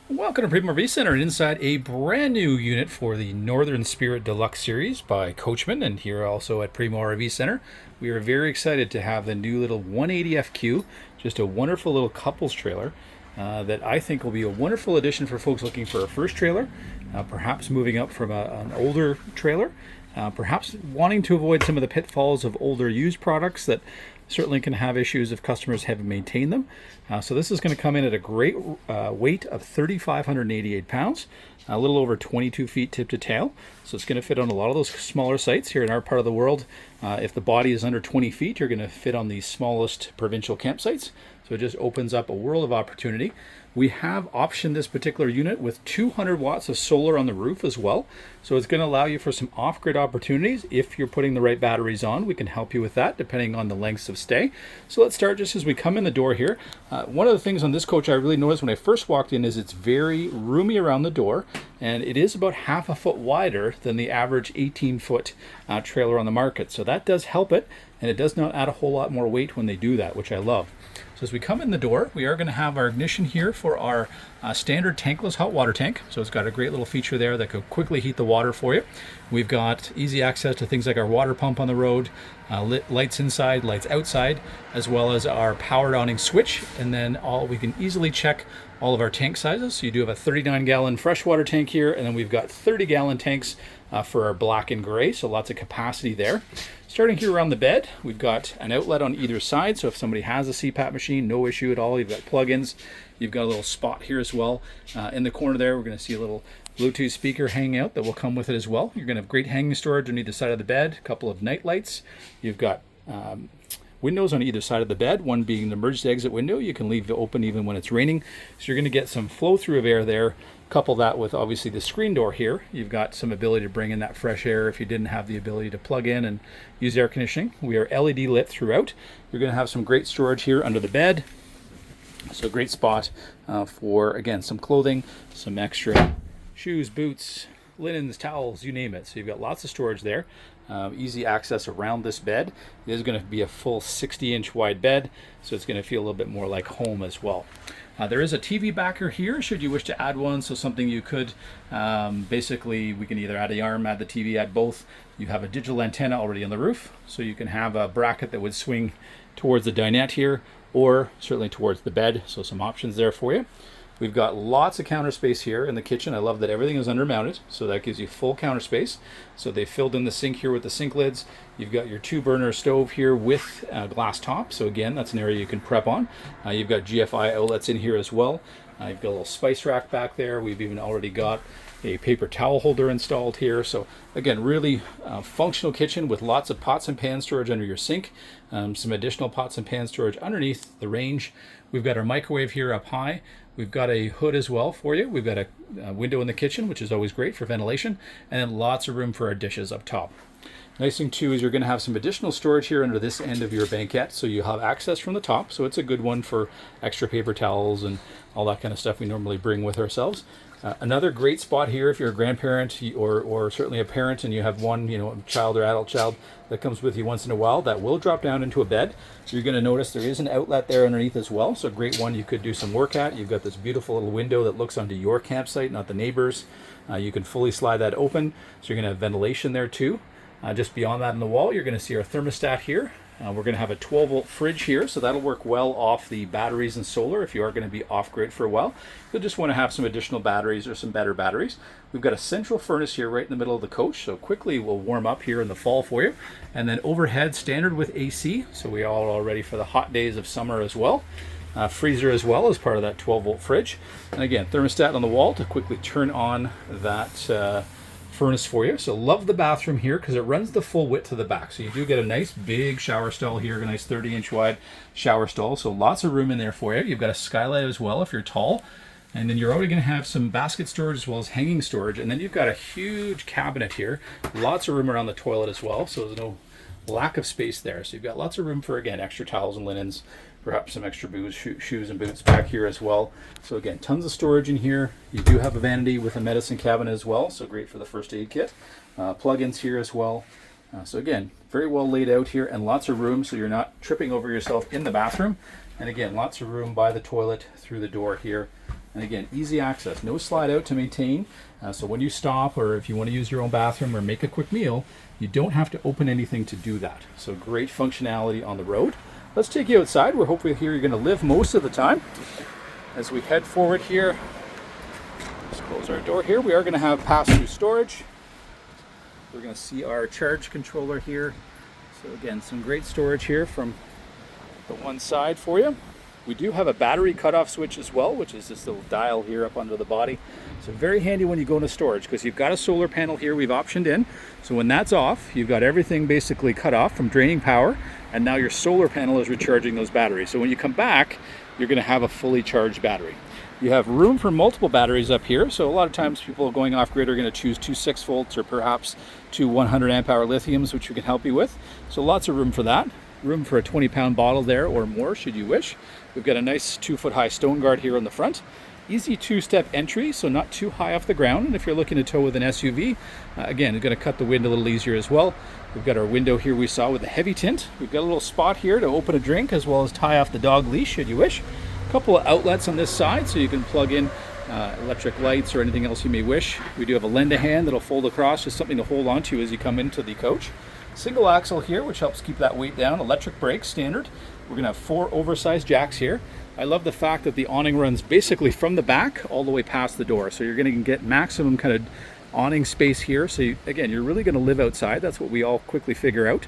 Welcome to Primo RV Centre, inside a brand new unit for the Northern Spirit Deluxe Series by Coachmen, and here also at Primo RV Centre. We are very excited to have the new little 180 FQ, just a wonderful little couples trailer that I think will be a wonderful addition for folks looking for a first trailer, perhaps moving up from an older trailer, perhaps wanting to avoid some of the pitfalls of older used products that certainly can have issues if customers haven't maintained them. So this is going to come in at a great weight of 3,588 pounds, a little over 22 feet tip to tail. So it's going to fit on a lot of those smaller sites here in our part of the world. If the body is under 20 feet, you're going to fit on the smallest provincial campsites. So it just opens up a world of opportunity. We have optioned this particular unit with 200 watts of solar on the roof as well. So it's going to allow you for some off-grid opportunities. If you're putting the right batteries on, we can help you with that depending on the lengths of stay. So let's start just as we come in the door here. One of the things on this coach I really noticed when I first walked in is it's very roomy around the door, and it is about half a foot wider than the average 18-foot trailer on the market. So that does help it, and it does not add a whole lot more weight when they do that, which I love. So as we come in the door, we are going to have our ignition here for our standard tankless hot water tank. So it's got a great little feature there that could quickly heat the water for you. We've got easy access to things like our water pump on the road, lights inside, lights outside, as well as our powered awning switch. And then we can easily check all of our tank sizes. So you do have a 39-gallon freshwater tank here, and then we've got 30-gallon tanks for our black and gray, so lots of capacity there. Starting here around the bed, we've got an outlet on either side, so if somebody has a CPAP machine, no issue at all. You've got plugins. You've got a little spot here as well. In the corner there, we're going to see a little Bluetooth speaker hanging out that will come with it as well. You're going to have great hanging storage on either side of the bed, a couple of night lights. You've got windows on either side of the bed, one being an emergency exit window. You can leave it open even when it's raining. So you're going to get some flow through of air there. Couple that with obviously the screen door here. You've got some ability to bring in that fresh air if you didn't have the ability to plug in and use air conditioning. We are LED lit throughout. You're going to have some great storage here under the bed. So great spot for, again, some clothing, some extra shoes, boots, linens, towels, you name it. So you've got lots of storage there. Easy access around this bed. It is going to be a full 60-inch wide bed, so it's going to feel a little bit more like home as well. There is a TV backer here should you wish to add one, so something you could basically, we can either add the arm, add the TV, add both. You have a digital antenna already on the roof, so you can have a bracket that would swing towards the dinette here or certainly towards the bed, so some options there for you. We've got lots of counter space here in the kitchen. I love that everything is undermounted, so that gives you full counter space. So they filled in the sink here with the sink lids. You've got your 2-burner stove here with glass top. So again, that's an area you can prep on. You've got GFI outlets in here as well. You've got a little spice rack back there. We've even already got a paper towel holder installed here. So again, really functional kitchen with lots of pots and pan storage under your sink. Some additional pots and pan storage underneath the range. We've got our microwave here up high. We've got a hood as well for you. We've got a window in the kitchen, which is always great for ventilation, and then lots of room for our dishes up top. Nice thing too is you're going to have some additional storage here under this end of your banquette, so you have access from the top. So it's a good one for extra paper towels and all that kind of stuff we normally bring with ourselves. Another great spot here if you're a grandparent or certainly a parent and you have one, a child or adult child that comes with you once in a while, that will drop down into a bed. So you're going to notice there is an outlet there underneath as well. So a great one you could do some work at. You've got this beautiful little window that looks onto your campsite, not the neighbors. You can fully slide that open. So you're going to have ventilation there too. Just beyond that in the wall, you're going to see our thermostat here. We're going to have a 12-volt fridge here, so that'll work well off the batteries and solar if you are going to be off-grid for a while. You'll just want to have some additional batteries or some better batteries. We've got a central furnace here right in the middle of the coach, so quickly we'll warm up here in the fall for you. And then overhead, standard with AC, so we all ready for the hot days of summer as well. Freezer as well as part of that 12-volt fridge. And again, thermostat on the wall to quickly turn on that furnace for you. So love the bathroom here because it runs the full width to the back. So you do get a nice big shower stall here, a nice 30-inch wide shower stall. So lots of room in there for you. You've got a skylight as well if you're tall. And then you're already going to have some basket storage as well as hanging storage. And then you've got a huge cabinet here. Lots of room around the toilet as well. So there's no lack of space there. So you've got lots of room for, again, extra towels and linens, perhaps some extra shoes and boots back here as well. So again, tons of storage in here. You do have a vanity with a medicine cabinet as well, so great for the first aid kit. Plug-ins here as well. So again, very well laid out here and lots of room so you're not tripping over yourself in the bathroom. And again, lots of room by the toilet through the door here And again, easy access, no slide out to maintain. So when you stop, or if you want to use your own bathroom or make a quick meal, you don't have to open anything to do that. So great functionality on the road. Let's take you outside, where hopefully here you're going to live most of the time. As we head forward here, let's close our door here. We are going to have pass-through storage. We're going to see our charge controller here. So again, some great storage here from the one side for you. We do have a battery cutoff switch as well, which is this little dial here up under the body. So very handy when you go into storage, because you've got a solar panel here we've optioned in. So when that's off, you've got everything basically cut off from draining power, and now your solar panel is recharging those batteries. So when you come back, you're going to have a fully charged battery. You have room for multiple batteries up here. So a lot of times people going off grid are going to choose 2 6 volts or perhaps 2 100 amp hour lithiums, which we can help you with. So lots of room for that. Room for a 20-pound bottle there or more should you wish. We've got a nice 2-foot high stone guard here on the front. Easy 2-step entry, so not too high off the ground. And if you're looking to tow with an SUV, again, it's going to cut the wind a little easier as well. We've got our window here we saw with the heavy tint. We've got a little spot here to open a drink as well as tie off the dog leash should you wish. A couple of outlets on this side so you can plug in electric lights or anything else you may wish. We do have a lend-a-hand that'll fold across, just something to hold on to as you come into the coach. Single axle here, which helps keep that weight down. Electric brakes, standard. We're going to have 4 oversized jacks here. I love the fact that the awning runs basically from the back all the way past the door. So you're going to get maximum kind of awning space here. So again, you're really going to live outside. That's what we all quickly figure out.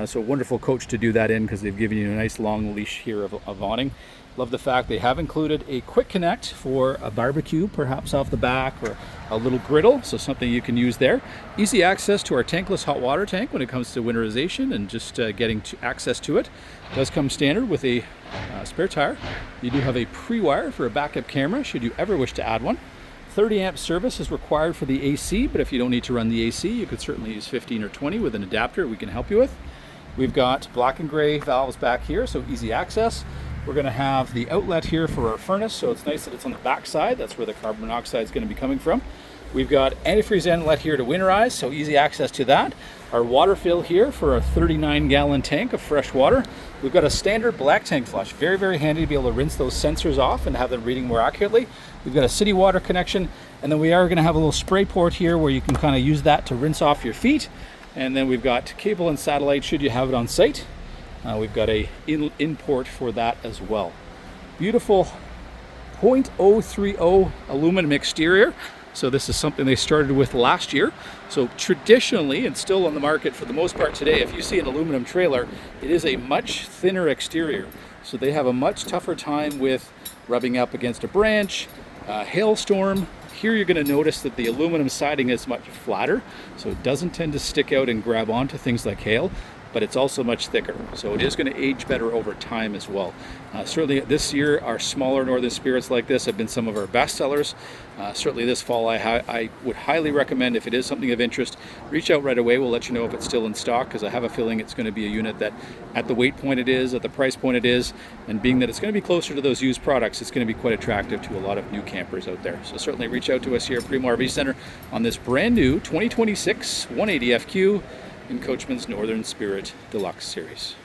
So wonderful coach to do that in, because they've given you a nice long leash here of awning. Love the fact they have included a quick connect for a barbecue, perhaps off the back, or a little griddle, so something you can use there. Easy access to our tankless hot water tank when it comes to winterization and just getting access to it. It does come standard with a spare tire. You do have a pre-wire for a backup camera should you ever wish to add one. 30 amp service is required for the AC, but if you don't need to run the AC, you could certainly use 15 or 20 with an adapter we can help you with. We've got black and gray valves back here, so easy access. We're going to have the outlet here for our furnace, so it's nice that it's on the back side. That's where the carbon monoxide is going to be coming from. We've got antifreeze inlet here to winterize, so easy access to that. Our water fill here for a 39-gallon tank of fresh water. We've got a standard black tank flush. Very, very handy to be able to rinse those sensors off and have them reading more accurately. We've got a city water connection, and then we are going to have a little spray port here where you can kind of use that to rinse off your feet. And then we've got cable and satellite should you have it on site. We've got a in-port for that as well. Beautiful 0.030 aluminum exterior. So this is something they started with last year. So traditionally, and still on the market for the most part today, if you see an aluminum trailer, it is a much thinner exterior. So they have a much tougher time with rubbing up against a branch, hailstorm. Here you're going to notice that the aluminum siding is much flatter, so it doesn't tend to stick out and grab onto things like hail, but it's also much thicker. So it is going to age better over time as well. Certainly this year, our smaller Northern Spirits like this have been some of our best sellers. Certainly this fall, I would highly recommend, if it is something of interest, reach out right away. We'll let you know if it's still in stock, because I have a feeling it's going to be a unit that at the weight point it is, at the price point it is, and being that it's going to be closer to those used products, it's going to be quite attractive to a lot of new campers out there. So certainly reach out to us here at Primo RV Centre on this brand new 2026 180 FQ in Coachmen's Northern Spirit Deluxe Series.